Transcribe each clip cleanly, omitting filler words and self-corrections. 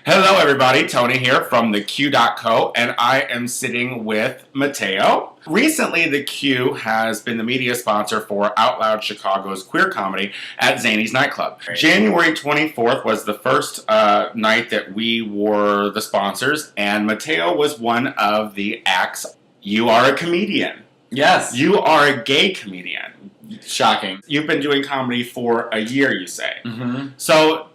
Hello, everybody. Tony here from the Q.co, and I am sitting with Matteo. Recently, the Q has been the media sponsor for Out Loud Chicago's queer comedy at Zanies nightclub. January 24th was the first night that we were the sponsors, and Matteo was one of the acts. You are a comedian. Yes. You are a gay comedian. Shocking. You've been doing comedy for a year, you say. Mm-hmm. So,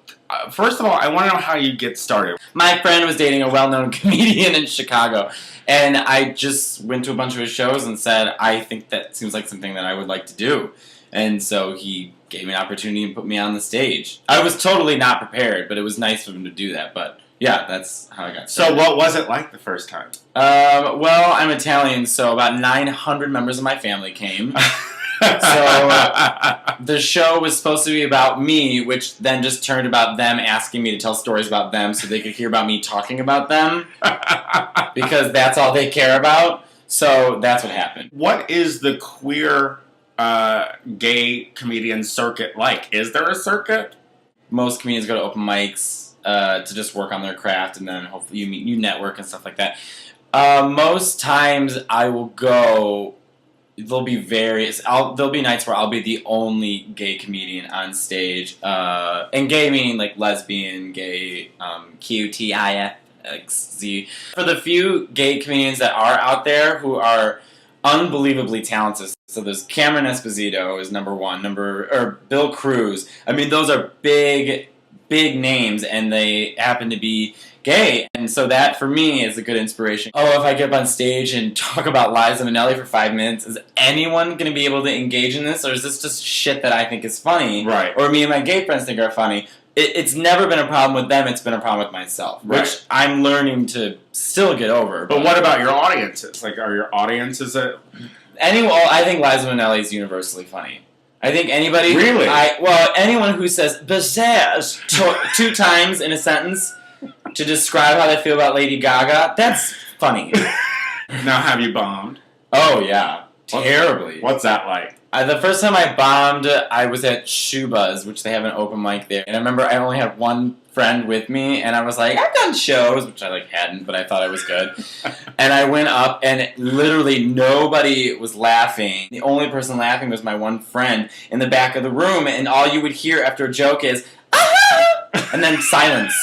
first of all, I want to know how you get started. My friend was dating a well-known comedian in Chicago, and I just went to a bunch of his shows and said, I think that seems like something that I would like to do. And so he gave me an opportunity and put me on the stage. I was totally not prepared, but it was nice of him to do that. But yeah, that's how I got started. So what was it like the first time? Well, I'm Italian, so about 900 members of my family came. So the show was supposed to be about me, which then just turned about them asking me to tell stories about them so they could hear about me talking about them, because that's all they care about. So that's what happened. What is the queer gay comedian circuit like? Is there a circuit? Most comedians go to open mics to just work on their craft, and then hopefully you meet new network and stuff like that. Most times I will go. There'll be there'll be nights where I'll be the only gay comedian on stage. And gay meaning like lesbian, gay, QTIFXZ. For the few gay comedians that are out there who are unbelievably talented. So there's Cameron Esposito is number one, or Bill Cruz. I mean, those are big names, and they happen to be gay, and so that for me is a good inspiration. Oh, if I get up on stage and talk about Liza Minnelli for 5 minutes, is anyone going to be able to engage in this, or is this just shit that I think is funny, right? Or me and my gay friends think are funny? It's never been a problem with them, it's been a problem with myself, right, which I'm learning to still get over. But what about your audiences? Like, are your audiences I think Liza Minnelli is universally funny. I think anybody... Really? Anyone who says "bazaars" two times in a sentence to describe how they feel about Lady Gaga, that's funny. Now, have you bombed? Oh, yeah. Terribly. What's that like? The first time I bombed, I was at Shoe Buzz, which they have an open mic there. And I remember I only had one friend with me, and I was like, I've done shows, which I hadn't, but I thought I was good. And I went up, and literally nobody was laughing. The only person laughing was my one friend in the back of the room, and all you would hear after a joke is, ah! And then silence.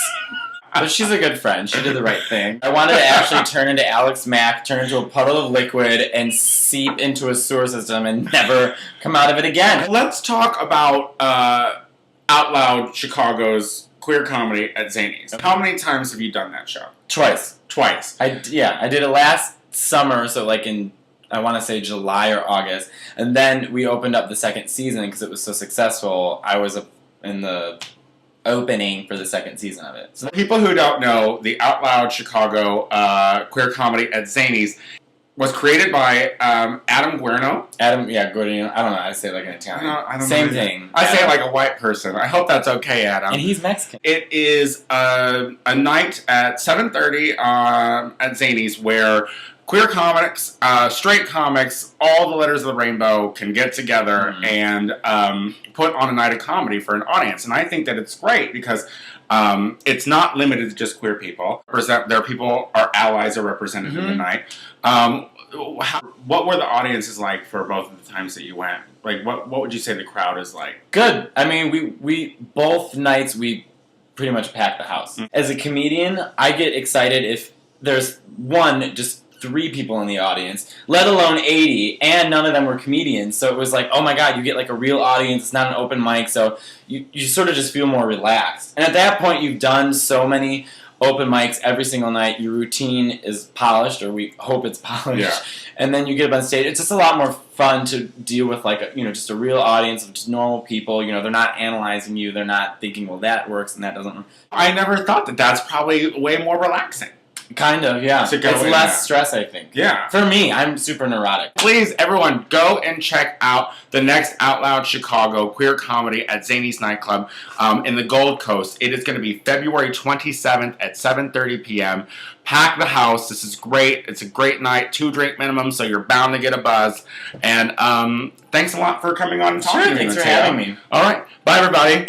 But she's a good friend. She did the right thing. I wanted to actually turn into Alex Mack, turn into a puddle of liquid, and seep into a sewer system and never come out of it again. Let's talk about Out Loud Chicago's queer comedy at Zanies. How many times have you done that show? Twice. Twice. I did it last summer, so like in, I want to say July or August. And then we opened up the second season because it was so successful. I was in the opening for the second season of it. So people who don't know, the Out Loud Chicago queer comedy at Zanies was created by Adam Guerno. Guerno. I don't know how to say it like an Italian. I don't Same know. thing. I say it like a white person. I hope that's okay, Adam. And he's Mexican. It is a night at 7:30 at Zanies where queer comics, straight comics, all the letters of the rainbow can get together and put on a night of comedy for an audience. And I think that it's great because it's not limited to just queer people. Their people, our allies are represented in the night. What were the audiences like for both of the times that you went? Like, what would you say the crowd is like? Good. I mean, we both nights we pretty much packed the house. As a comedian, I get excited if there's just 3 people in the audience, let alone 80, and none of them were comedians. So it was like, oh my god, you get like a real audience. It's not an open mic, so you sort of just feel more relaxed. And at that point, you've done so many open mics every single night. Your routine is polished, or we hope it's polished. Yeah. And then you get up on stage. It's just a lot more fun to deal with, like just a real audience of just normal people. They're not analyzing you. They're not thinking, well, that works and that doesn't. I never thought that that's probably way more relaxing. Kind of, yeah. It's less stress, I think. Yeah. For me, I'm super neurotic. Please, everyone, go and check out the next Out Loud Chicago queer comedy at Zanies nightclub in the Gold Coast. It is going to be February 27th at 7:30 p.m. Pack the house. This is great. It's a great night. 2-drink minimum, so you're bound to get a buzz. And thanks a lot for coming on and talking to me. Thanks for having me. All right. Bye, everybody.